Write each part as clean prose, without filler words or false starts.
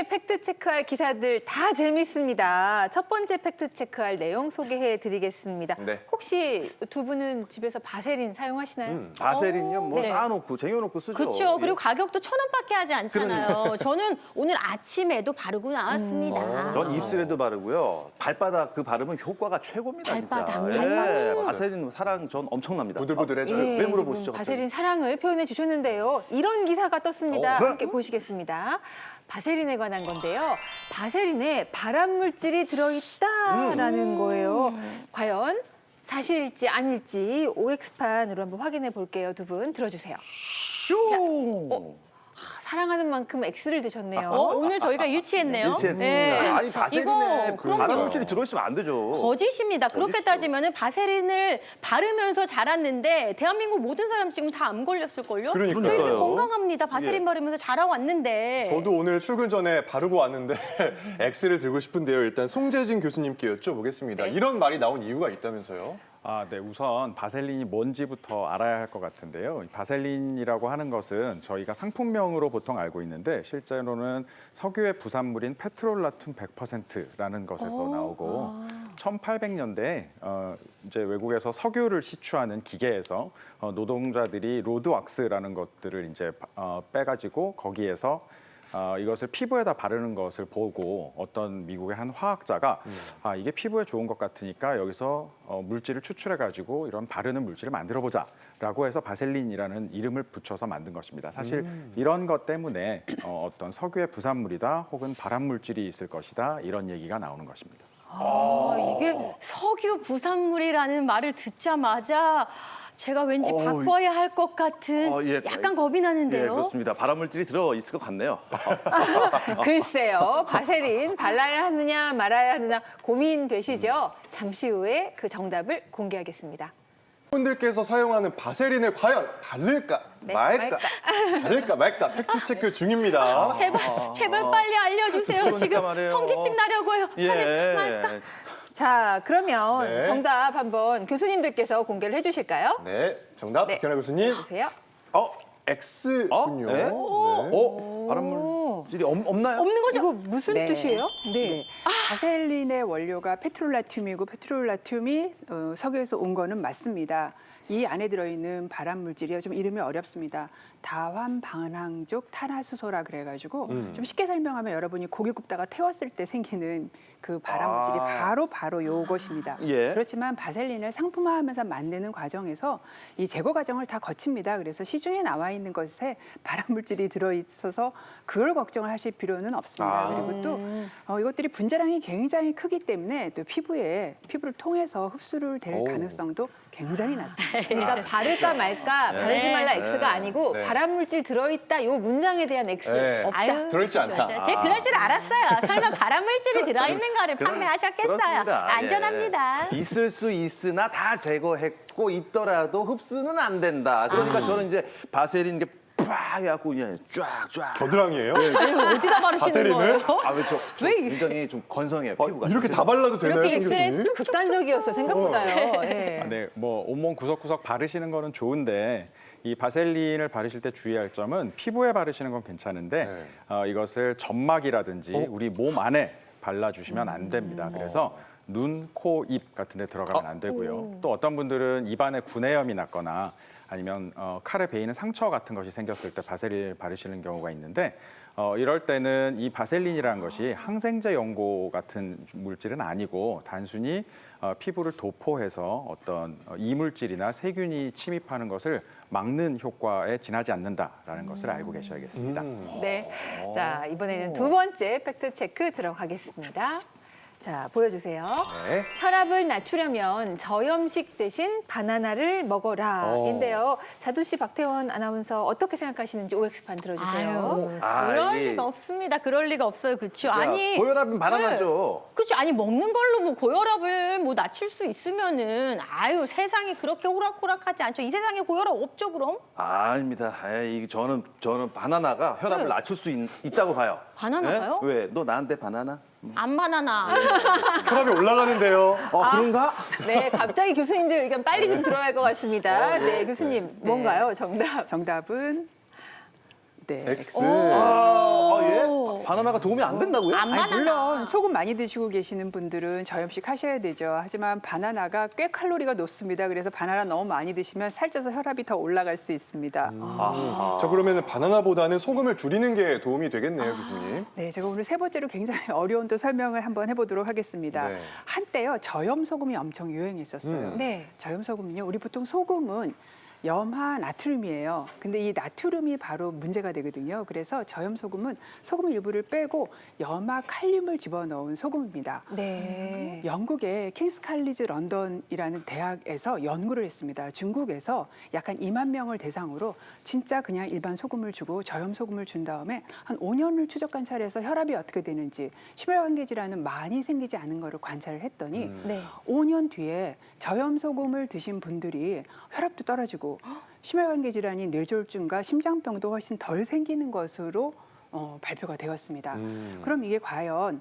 팩트 체크할 기사들 다 재밌습니다. 첫 번째 팩트 체크할 내용 소개해 드리겠습니다. 네. 혹시 두 분은 집에서 바세린 사용하시나요? 바세린요? 뭐 네. 쌓아놓고 쟁여놓고 쓰죠. 그렇죠. 예. 그리고 가격도 1,000원밖에 하지 않잖아요. 저는 오늘 아침에도 바르고 나왔습니다. 전 입술에도 바르고요. 발바닥 그 바르면 효과가 최고입니다. 발바닥, 진짜. 발바닥. 바세린 사랑 전 엄청납니다. 부들부들해져요. 왜 지금 물어보시죠? 갑자기? 바세린 사랑을 표현해 주셨는데요. 이런 기사가 떴습니다. 네. 함께 보시겠습니다. 바세린에 관한 건데요. 바세린에 발암 물질이 들어있다라는 거예요. 과연 사실일지 아닐지 OX판으로 한번 확인해 볼게요. 두 분 들어주세요. 슝! 사랑하는 만큼 X를 드셨네요. 오늘 저희가 일치했네요. 일치했습니다. 네. 아니 바세린에 이거 그럼요. 발암 물질이 들어있으면 안 되죠. 거짓입니다. 그렇게 거짓이죠. 따지면 바세린을 바르면서 자랐는데 대한민국 모든 사람 지금 다 암 걸렸을걸요? 그러니까요. 저희들 건강합니다. 바세린 예. 바르면서 자라왔는데. 저도 오늘 출근 전에 바르고 왔는데 X를 들고 싶은데요. 일단 송재진 교수님께 여쭤보겠습니다. 네. 이런 말이 나온 이유가 있다면서요? 네. 우선 바셀린이 뭔지부터 알아야 할 것 같은데요. 이 바셀린이라고 하는 것은 저희가 상품명으로 보통 알고 있는데 실제로는 석유의 부산물인 페트롤라툼 100%라는 것에서 나오고 1800년대에 이제 외국에서 석유를 시추하는 기계에서 노동자들이 로드왁스라는 것들을 이제 빼가지고 거기에서 이것을 피부에다 바르는 것을 보고 어떤 미국의 한 화학자가 이게 피부에 좋은 것 같으니까 여기서 물질을 추출해가지고 이런 바르는 물질을 만들어보자라고 해서 바셀린이라는 이름을 붙여서 만든 것입니다. 사실 이런 것 때문에 어떤 석유의 부산물이다 혹은 발암 물질이 있을 것이다 이런 얘기가 나오는 것입니다. 이게 석유 부산물이라는 말을 듣자마자 제가 왠지 바꿔야 할 것 같은 예. 약간 겁이 나는데요. 예, 그렇습니다. 발암 물질이 들어있을 것 같네요. 글쎄요. 바세린 발라야 하느냐 말아야 하느냐 고민되시죠? 잠시 후에 그 정답을 공개하겠습니다. 분들께서 사용하는 바세린을 과연 바를까 네, 말까? 바를까 말까? 팩트 체크 중입니다. 제발 빨리 알려주세요. 그러니까 지금 말이에요. 현기증 나려고요. 예. 말까? 자, 그러면 네. 정답 한번 교수님들께서 공개를 해주실까요? 네, 정답 네. 박현아 교수님. 주세요. X군요. 네? 네. 발암 물질이 없나요? 없는 거죠? 이거 무슨 네. 뜻이에요? 네. 바셀린의 원료가 페트롤라튬이고 페트롤라튬이 석유에서 온 거는 맞습니다. 이 안에 들어있는 발암 물질이요. 좀 이름이 어렵습니다. 다환반항족 탄화수소라 그래가지고 좀 쉽게 설명하면 여러분이 고기 굽다가 태웠을 때 생기는 그 발암 물질이 바로 요것입니다. 예. 그렇지만 바셀린을 상품화하면서 만드는 과정에서 이 제거 과정을 다 거칩니다. 그래서 시중에 나와 있는 것에 발암 물질이 들어있어서 그걸 걱정을 하실 필요는 없습니다. 그리고 또 이것들이 분자량이 굉장히 크기 때문에 또 피부를 통해서 흡수를 될 가능성도 굉장히 낮습니다. 그러니까 바를까 말까, 바르지 말라 X가 아니고 네. 발암 물질 들어있다 요 문장에 대한 X 네. 없다. 아유, 들어있지 않다. 제 그럴 줄 알았어요. 설마 발암 물질이 들어있는 거를 판매하셨겠어요. 그렇습니다. 안전합니다. 예. 있을 수 있으나 다 제거했고 있더라도 흡수는 안 된다. 그러니까 저는 이제 바세린 이게 팍 해갖고 그냥 쫙쫙. 겨드랑이에요? 아유, 어디다 바르시는 바세린을? 거예요? 저 굉장히 좀 건성해요 피부가. 이렇게 다 발라도 되나요, 이렇게 송 입술에 교수님? 극단적이었어 생각보다요. 예. 네, 뭐 온몸 구석구석 바르시는 거는 좋은데 이 바셀린을 바르실 때 주의할 점은 피부에 바르시는 건 괜찮은데 이것을 점막이라든지 우리 몸 안에 발라주시면 안 됩니다. 그래서 눈, 코, 입 같은 데 들어가면 안 되고요. 또 어떤 분들은 입안에 구내염이 났거나 아니면 칼에 베이는 상처 같은 것이 생겼을 때 바셀린을 바르시는 경우가 있는데 이럴 때는 이 바셀린이라는 것이 항생제 연고 같은 물질은 아니고 단순히 피부를 도포해서 어떤 이물질이나 세균이 침입하는 것을 막는 효과에 지나지 않는다라는 것을 알고 계셔야겠습니다. 네. 자, 이번에는 두 번째 팩트 체크 들어가겠습니다. 자, 보여주세요. 네. 혈압을 낮추려면 저염식 대신 바나나를 먹어라인데요. 자두 씨, 박태원 아나운서 어떻게 생각하시는지 OX판 들어주세요. 그럴 이게- 리가 없습니다. 그럴 리가 없어요. 그렇죠? 아니 고혈압은 바나나죠. 그렇죠. 아니 먹는 걸로 뭐 고혈압을 뭐 낮출 수 있으면은 아유 세상이 그렇게 호락호락하지 않죠. 이 세상에 고혈압 없죠 그럼? 아닙니다. 저는 바나나가 혈압을 네. 낮출 수 있다고 봐요. 바나나가요? 예? 왜? 너 나한테 바나나? 안 바나나. 혈압이 올라가는데요. 그런가? 네, 갑자기 교수님들 의견 빨리 좀 들어야 할 것 같습니다. 네, 교수님 뭔가요? 정답. 정답은 네. X. 예? 바나나가 도움이 안 된다고요? 안 아니, 바나나. 물론 소금 많이 드시고 계시는 분들은 저염식 하셔야 되죠. 하지만 바나나가 꽤 칼로리가 높습니다. 그래서 바나나 너무 많이 드시면 살쪄서 혈압이 더 올라갈 수 있습니다. 자, 그러면 바나나보다는 소금을 줄이는 게 도움이 되겠네요, 교수님. 네, 제가 오늘 세 번째로 굉장히 어려운 또 설명을 한번 해보도록 하겠습니다. 네. 한때요, 저염 소금이 엄청 유행했었어요. 네. 저염 소금은요, 우리 보통 소금은 염화 나트륨이에요. 근데 이 나트륨이 바로 문제가 되거든요. 그래서 저염 소금은 소금 일부를 빼고 염화 칼륨을 집어넣은 소금입니다. 네. 영국의 킹스 칼리지 런던이라는 대학에서 연구를 했습니다. 중국에서 약간 2만 명을 대상으로 진짜 그냥 일반 소금을 주고 저염 소금을 준 다음에 한 5년을 추적 관찰해서 혈압이 어떻게 되는지, 심혈관계 질환은 많이 생기지 않은 거를 관찰을 했더니 네. 5년 뒤에 저염 소금을 드신 분들이 혈압도 떨어지고 심혈관계 질환이 뇌졸중과 심장병도 훨씬 덜 생기는 것으로 발표가 되었습니다. 그럼 이게 과연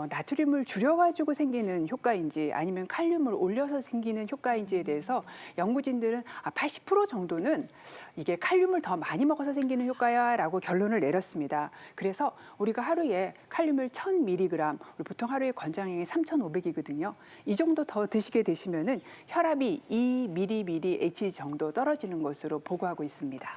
나트륨을 줄여가지고 생기는 효과인지 아니면 칼륨을 올려서 생기는 효과인지에 대해서 연구진들은 80% 정도는 이게 칼륨을 더 많이 먹어서 생기는 효과야라고 결론을 내렸습니다. 그래서 우리가 하루에 칼륨을 1000mg, 우리 보통 하루에 권장량이 3,500이거든요. 이 정도 더 드시게 되시면은 혈압이 2mg/H 정도 떨어지는 것으로 보고하고 있습니다.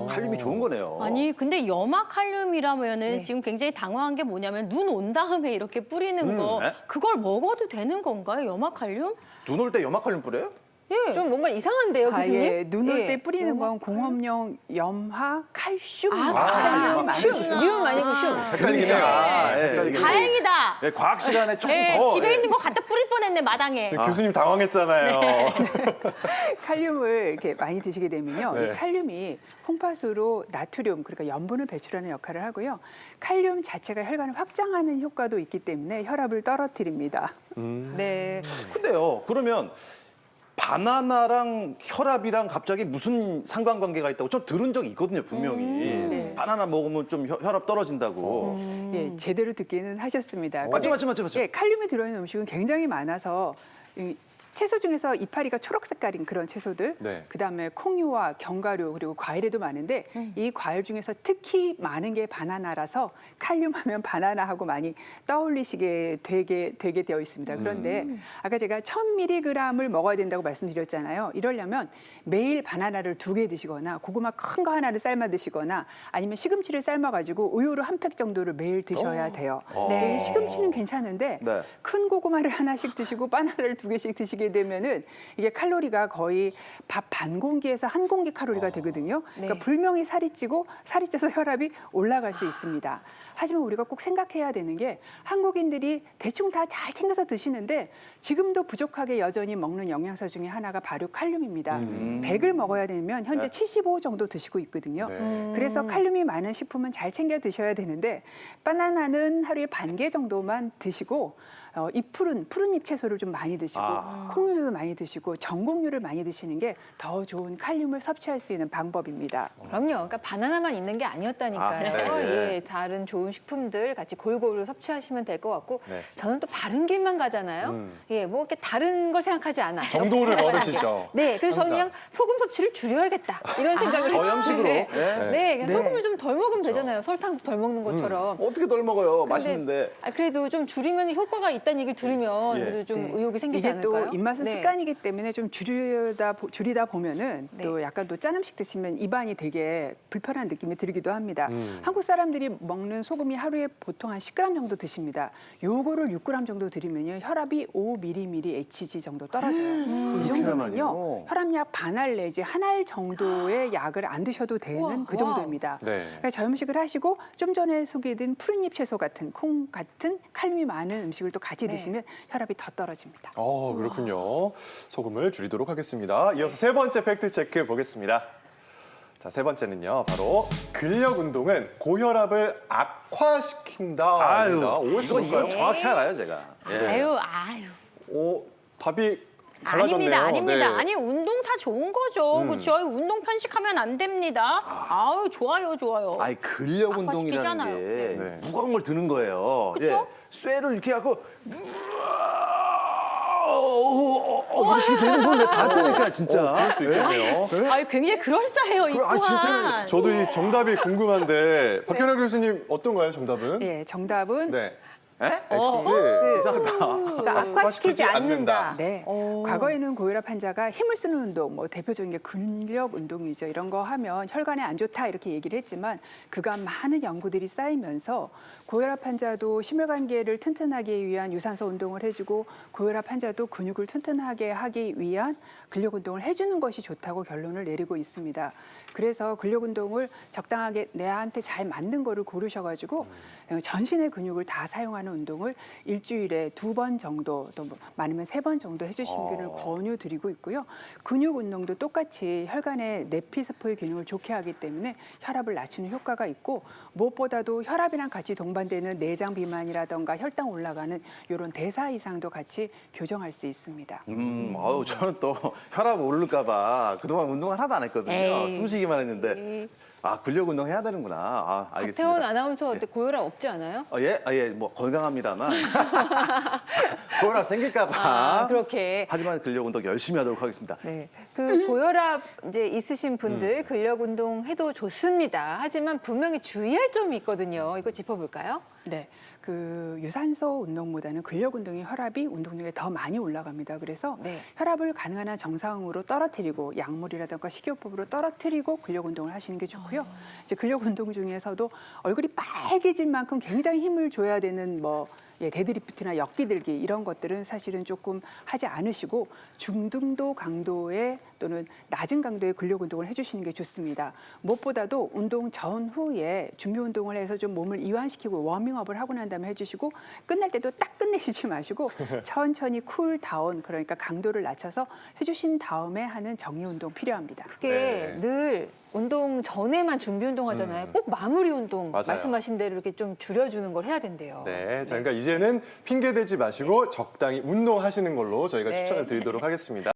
칼륨이 좋은 거네요. 아니 근데 염화 칼륨이라면은 네. 지금 굉장히 당황한 게 뭐냐면 눈 온 다음에 이렇게 뿌리는 거 네. 그걸 먹어도 되는 건가요? 염화 칼륨? 눈 올 때 염화칼륨 뿌려요? 예. 좀 뭔가 이상한데요, 교수님? 예, 눈 올 예. 때 뿌리는 건 공업용 염화 칼슘. 칼륨. 뮨 아니고 슈. 헷갈리긴 해요. 다행이다. 예, 과학 시간에 조금 예, 더. 집에 예. 있는 거 갖다 뿌릴 뻔했네 마당에. 지금 교수님 당황했잖아요. 칼륨을 이렇게 많이 드시게 되면요. 네. 이 칼륨이 콩팥으로 나트륨, 그러니까 염분을 배출하는 역할을 하고요. 칼륨 자체가 혈관을 확장하는 효과도 있기 때문에 혈압을 떨어뜨립니다. 네. 근데요, 그러면 바나나랑 혈압이랑 갑자기 무슨 상관관계가 있다고 좀 들은 적이 있거든요, 분명히. 네. 바나나 먹으면 좀 혈압 떨어진다고. 예, 제대로 듣기는 하셨습니다. 맞죠, 근데 맞죠. 예, 칼륨이 들어있는 음식은 굉장히 많아서 이 채소 중에서 이파리가 초록 색깔인 그런 채소들, 네. 그다음에 콩류와 견과류 그리고 과일에도 많은데 이 과일 중에서 특히 많은 게 바나나라서 칼륨하면 바나나하고 많이 떠올리시게 되게 되어 있습니다. 그런데 아까 제가 1000mg을 먹어야 된다고 말씀드렸잖아요. 이러려면 매일 바나나를 2개 드시거나 고구마 큰 거 하나를 삶아 드시거나 아니면 시금치를 삶아가지고 우유를 한 팩 정도를 매일 드셔야 돼요. 네. 시금치는 괜찮은데 네. 큰 고구마를 하나씩 드시고 바나나를 2개씩 드시게 되면은 이게 칼로리가 거의 밥 반 공기에서 한 공기 칼로리가 되거든요. 그러니까 네. 분명히 살이 찌고 살이 쪄서 혈압이 올라갈 수 있습니다. 하지만 우리가 꼭 생각해야 되는 게 한국인들이 대충 다 잘 챙겨서 드시는데 지금도 부족하게 여전히 먹는 영양소 중에 하나가 바로 칼륨입니다. 100을 먹어야 되면 현재 75 정도 드시고 있거든요. 네. 그래서 칼륨이 많은 식품은 잘 챙겨 드셔야 되는데 바나나는 하루에 반 개 정도만 드시고 이 푸른잎 채소를 좀 많이 드시고 콩류도 많이 드시고 전곡류를 많이 드시는 게 더 좋은 칼륨을 섭취할 수 있는 방법입니다. 그럼요. 그러니까 바나나만 있는 게 아니었다니까요. 아, 네, 네. 예, 다른 좋은 식품들 같이 골고루 섭취하시면 될 것 같고 네. 저는 또 바른 길만 가잖아요. 예, 뭐 이렇게 다른 걸 생각하지 않아요. 정도를 걸으시죠. 네, 그래서 저는 항상. 그냥 소금 섭취를 줄여야겠다 이런 생각을 저염식으로. 네, 네. 네, 그냥 네. 소금을 좀 덜 먹으면 되잖아요. 설탕도 덜 먹는 것처럼. 어떻게 덜 먹어요? 근데, 맛있는데. 그래도 좀 줄이면 효과가 있다는 얘기를 들으면 예. 그래도 좀 네. 의욕이 생기지 이게 않을까요? 또 입맛은 네. 습관이기 때문에 좀 줄이다 보면은 네. 또 약간 또 짠 음식 드시면 입안이 되게 불편한 느낌이 들기도 합니다. 한국 사람들이 먹는 소금이 하루에 보통 한 10g 정도 드십니다. 요거를 6g 정도 드리면요 혈압이 5mg/Hg 정도 떨어져요. 이 정도면요 많이요? 혈압약 반알 내지 한 알 정도의 약을 안 드셔도 되는 그 정도입니다. 네. 그러니까 저염식을 하시고 좀 전에 소개해드린 푸른잎 채소 같은 콩 같은 칼륨이 많은 음식을 또 같이 네. 드시면 혈압이 더 떨어집니다. 그렇군요. 소금을 줄이도록 하겠습니다. 이어서 세 번째 팩트 체크 보겠습니다. 자, 세 번째는요. 바로 근력 운동은 고혈압을 악화시킨다. 아유, OX 이건 볼까요? 정확히 알아요, 제가. 예. 아유. 답이 달라졌네요. 아닙니다. 네. 아니 운동 다 좋은 거죠. 그렇죠. 운동 편식하면 안 됩니다. 아유 좋아요. 아니 근력 운동이라는 악화시키잖아요. 게 네. 무거운 걸 드는 거예요. 그쵸? 쇠를 이렇게 하고 이렇게 되는 걸 내가 봤다니까 진짜. 그럴 수 있겠네요. 아, 굉장히 그럴싸해요, 이 또한. 진짜요? 저도 이 정답이 궁금한데 박현아 교수님 어떤가요, 정답은? 네, 정답은 네. 에? X. 그러니까 악화시키지 않는다. 네. 과거에는 고혈압 환자가 힘을 쓰는 운동, 뭐 대표적인 게 근력 운동이죠. 이런 거 하면 혈관에 안 좋다 이렇게 얘기를 했지만 그간 많은 연구들이 쌓이면서 고혈압 환자도 심혈관계를 튼튼하게 위한 유산소 운동을 해주고 고혈압 환자도 근육을 튼튼하게 하기 위한 근력 운동을 해주는 것이 좋다고 결론을 내리고 있습니다. 그래서 근력 운동을 적당하게 내한테 잘 맞는 거를 고르셔가지고 전신의 근육을 다 사용하는 운동을 일주일에 2번 정도 또 많으면 3번 정도 해주시기를 권유드리고 있고요. 근육 운동도 똑같이 혈관의 내피세포의 기능을 좋게 하기 때문에 혈압을 낮추는 효과가 있고 무엇보다도 혈압이랑 같이 동반되는 내장 비만이라던가 혈당 올라가는 이런 대사 이상도 같이 교정할 수 있습니다. 아유 저는 또 혈압 오를까봐 그동안 운동 하나도 안 했거든요. 에이. 숨쉬기만 했는데 아 근력 운동 해야 되는구나. 아 박태원 알겠습니다. 아나운서 어때? 고혈압 없지 않아요? 예, 뭐 건강합니다만 고혈압 생길까봐. 그렇게. 하지만 근력 운동 열심히 하도록 하겠습니다. 네. 그 고혈압 이제 있으신 분들 근력 운동 해도 좋습니다. 하지만 분명히 주의할 점이 있거든요. 이거 짚어볼까요? 네. 그 유산소 운동보다는 근력 운동이 혈압이 운동량에 더 많이 올라갑니다. 그래서 네. 혈압을 가능한 한 정상으로 떨어뜨리고 약물이라든가 식이요법으로 떨어뜨리고 근력 운동을 하시는 게 좋고요. 이제 근력 운동 중에서도 얼굴이 빨개질 만큼 굉장히 힘을 줘야 되는 뭐 데드리프트나 역기들기 이런 것들은 사실은 조금 하지 않으시고 중등도 강도의 또는 낮은 강도의 근력 운동을 해주시는 게 좋습니다. 무엇보다도 운동 전후에 준비 운동을 해서 좀 몸을 이완시키고 워밍업을 하고 난 다음에 해주시고 끝날 때도 딱 끝내시지 마시고 천천히 쿨 다운 그러니까 강도를 낮춰서 해주신 다음에 하는 정리 운동 필요합니다. 그게 네. 늘 운동 전에만 준비 운동 하잖아요. 꼭 마무리 운동 맞아요. 말씀하신 대로 이렇게 좀 줄여주는 걸 해야 된대요. 네, 자, 그러니까 이제는 핑계 대지 마시고 적당히 운동하시는 걸로 저희가 네. 추천을 드리도록 하겠습니다.